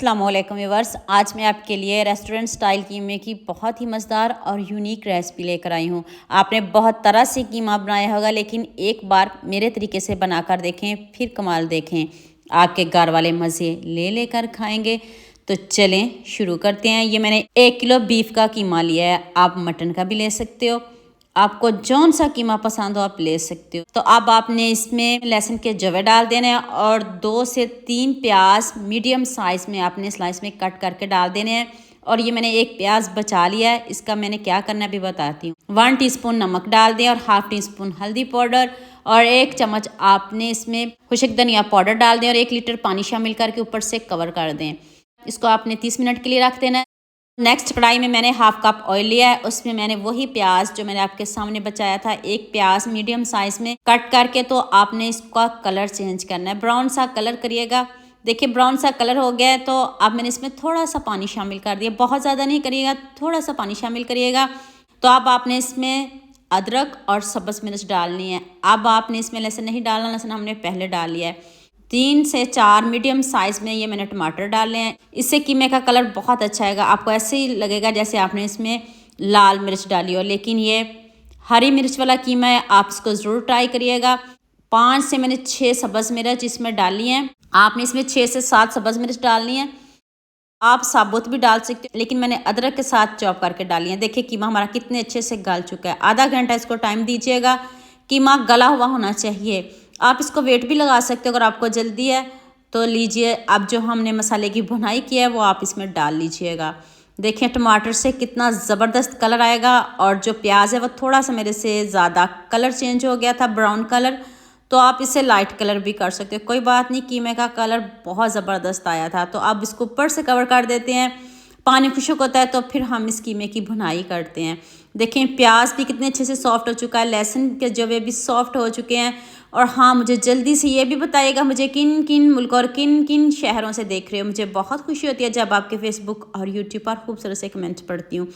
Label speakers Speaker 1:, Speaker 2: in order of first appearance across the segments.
Speaker 1: अस्सलामुअलैकुम व्यूअर्स, आज मैं आपके लिए रेस्टोरेंट स्टाइल कीमे की बहुत ही मज़ेदार और यूनिक रेसिपी लेकर आई हूँ। आपने बहुत तरह से कीमा बनाया होगा, लेकिन एक बार मेरे तरीके से बनाकर देखें, फिर कमाल देखें। आपके घर वाले मज़े ले लेकर खाएंगे। तो चलें शुरू करते हैं। ये मैंने 1 किलो बीफ का कीमा लिया है, आप मटन का भी ले सकते हो। आपको जौन सा कीमा पसंद हो आप ले सकते हो। तो अब आपने इसमें लहसुन के जवे डाल देने हैं और 2 से 3 प्याज मीडियम साइज़ में आपने स्लाइस में कट करके डाल देने हैं। और ये मैंने एक प्याज बचा लिया है, इसका मैंने क्या करना है अभी बताती हूँ। 1 टीस्पून नमक डाल दें और ½ टीस्पून हल्दी पाउडर और 1 चम्मच आपने इसमें खुशक धनिया पाउडर डाल दें और 1 लीटर पानी शामिल करके ऊपर से कवर कर दें। इसको आपने 30 मिनट के लिए रख देना है। नेक्स्ट कढ़ाई में मैंने ½ कप ऑयल लिया है, उसमें मैंने वही प्याज जो मैंने आपके सामने बचाया था, एक प्याज मीडियम साइज में कट करके, तो आपने इसका कलर चेंज करना है, ब्राउन सा कलर करिएगा। देखिए ब्राउन सा कलर हो गया है, तो अब मैंने इसमें थोड़ा सा पानी शामिल कर दिया, बहुत ज़्यादा नहीं करिएगा, थोड़ा सा पानी शामिल करिएगा। तो अब आपने इसमें अदरक और सब्ज़ मिर्च डालनी है। अब आपने इसमें लहसुन नहीं डालना, लहसुन हमने पहले डाल लिया है। 3 से 4 मीडियम साइज़ में ये मैंने टमाटर डाले हैं, इससे कीमे का कलर बहुत अच्छा आएगा। आपको ऐसे ही लगेगा जैसे आपने इसमें लाल मिर्च डाली हो, लेकिन ये हरी मिर्च वाला कीमा है, आप इसको ज़रूर ट्राई करिएगा। 5 से मैंने 6 सब्ज़ मिर्च इसमें डाली हैं, आपने इसमें 6 से 7 सब्ज़ मिर्च डालनी है। आप साबुत भी डाल सकते हो, लेकिन मैंने अदरक के साथ चॉप करके डाली है। देखिए कीमा हमारा कितने अच्छे से गल चुका है। आधा घंटा इसको टाइम दीजिएगा, कीमा गला हुआ होना चाहिए। आप इसको वेट भी लगा सकते हो, अगर आपको जल्दी है तो लीजिए। अब जो हमने मसाले की भुनाई की है वो आप इसमें डाल लीजिएगा। देखिए टमाटर से कितना ज़बरदस्त कलर आएगा, और जो प्याज है वो थोड़ा सा मेरे से ज़्यादा कलर चेंज हो गया था, ब्राउन कलर, तो आप इसे लाइट कलर भी कर सकते हो, कोई बात नहीं। कीमे का कलर बहुत ज़बरदस्त आया था। तो अब इसको ऊपर से कवर कर देते हैं। पानी खुश्क होता है तो फिर हम इस कीमे की भुनाई करते हैं। देखें प्याज भी कितने अच्छे से सॉफ्ट हो चुका है, लहसुन के जवे भी सॉफ्ट हो चुके हैं। और हाँ, मुझे जल्दी से ये भी बताइएगा मुझे किन किन मुल्क और किन किन शहरों से देख रहे हो। मुझे बहुत खुशी होती है जब आपके फेसबुक और यूट्यूब पर खूबसूरत से कमेंट पढ़ती हूँ।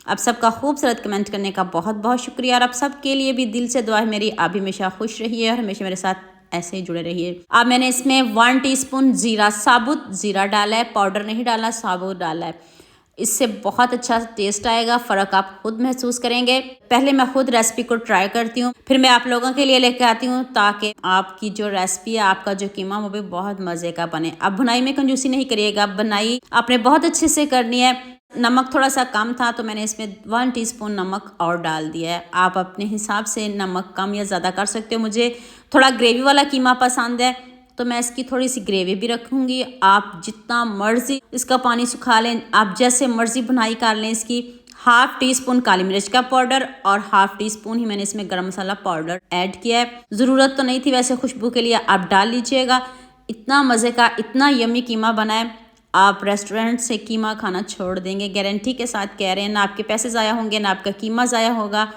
Speaker 1: आप सबका खूबसूरत कमेंट करने का बहुत बहुत शुक्रिया, और आप सबके लिए भी दिल से दुआ है मेरी। आप हमेशा खुश रहिए और हमेशा मेरे साथ ऐसे ही जुड़े रहिए। अब मैंने इसमें 1 टीस्पून जीरा, साबुत जीरा डाला है, पाउडर नहीं डाला, साबुत डाला है। इससे बहुत अच्छा टेस्ट आएगा, फ़र्क आप खुद महसूस करेंगे। पहले मैं खुद रेसिपी को ट्राई करती हूँ, फिर मैं आप लोगों के लिए लेकर आती हूँ, ताकि आपकी जो रेसिपी है, आपका जो कीमा, वो भी बहुत मज़े का बने। अब भुनाई में कंजूसी नहीं करिएगा, बनाई आपने बहुत अच्छे से करनी है। नमक थोड़ा सा कम था तो मैंने इसमें 1 टीस्पून नमक और डाल दिया है। आप अपने हिसाब से नमक कम या ज़्यादा कर सकते हो। मुझे थोड़ा ग्रेवी वाला कीमा पसंद है, तो मैं इसकी थोड़ी सी ग्रेवी भी रखूँगी। आप जितना मर्ज़ी इसका पानी सुखा लें, आप जैसे मर्ज़ी भुनाई कर लें। इसकी ½ टीस्पून काली मिर्च का पाउडर और ½ टीस्पून ही मैंने इसमें गरम मसाला पाउडर ऐड किया है। ज़रूरत तो नहीं थी, वैसे खुशबू के लिए आप डाल लीजिएगा। इतना मज़े का, इतना यम्मी कीमा बना है, आप रेस्टोरेंट से कीमा खाना छोड़ देंगे, गारंटी के साथ कह रहे हैं। ना आपके पैसे ज़ाया होंगे, ना आपका कीमा ज़ाया होगा।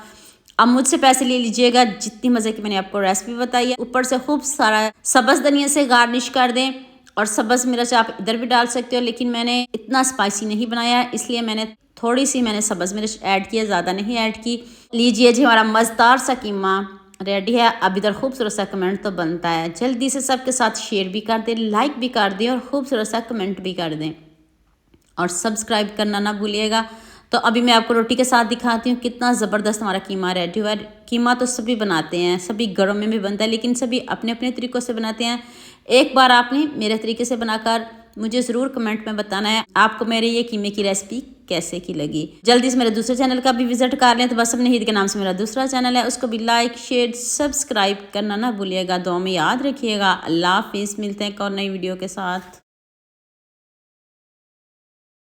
Speaker 1: अब मुझसे पैसे ले लीजिएगा, जितनी मज़े की मैंने आपको रेसिपी बताई है। ऊपर से खूब सारा सब्ज़ धनिया से गार्निश कर दें, और सब्ज़ मिर्च आप इधर भी डाल सकते हो, लेकिन मैंने इतना स्पाइसी नहीं बनाया है, इसलिए मैंने थोड़ी सी सब्ज़ मिर्च ऐड की है, ज़्यादा नहीं ऐड की। लीजिए जी, हमारा मज़ेदार सा कीमा रेडी है। अब इधर खूबसूरत सा कमेंट तो बनता है, जल्दी से सबके साथ शेयर भी कर दें, लाइक भी कर दें, और खूबसूरत सा कमेंट भी कर दें, और सब्सक्राइब करना ना भूलिएगा। तो अभी मैं आपको रोटी के साथ दिखाती हूँ कितना ज़बरदस्त हमारा कीमा रेडी हुआ है। कीमा तो सभी बनाते हैं, सभी घरों में भी बनता है, लेकिन सभी अपने अपने तरीक़ों से बनाते हैं। एक बार आपने मेरे तरीके से बनाकर मुझे ज़रूर कमेंट में बताना है आपको मेरे ये कीमे की रेसिपी कैसे की लगी। जल्दी से मेरे दूसरे चैनल का भी विजिट कर लें। तो बस अपने ईद के नाम से मेरा दूसरा चैनल है, उसको भी लाइक शेयर सब्सक्राइब करना ना भूलिएगा। दुआ में याद रखिएगा। अल्लाह हाफिज़, मिलते हैं एक और नई वीडियो के साथ।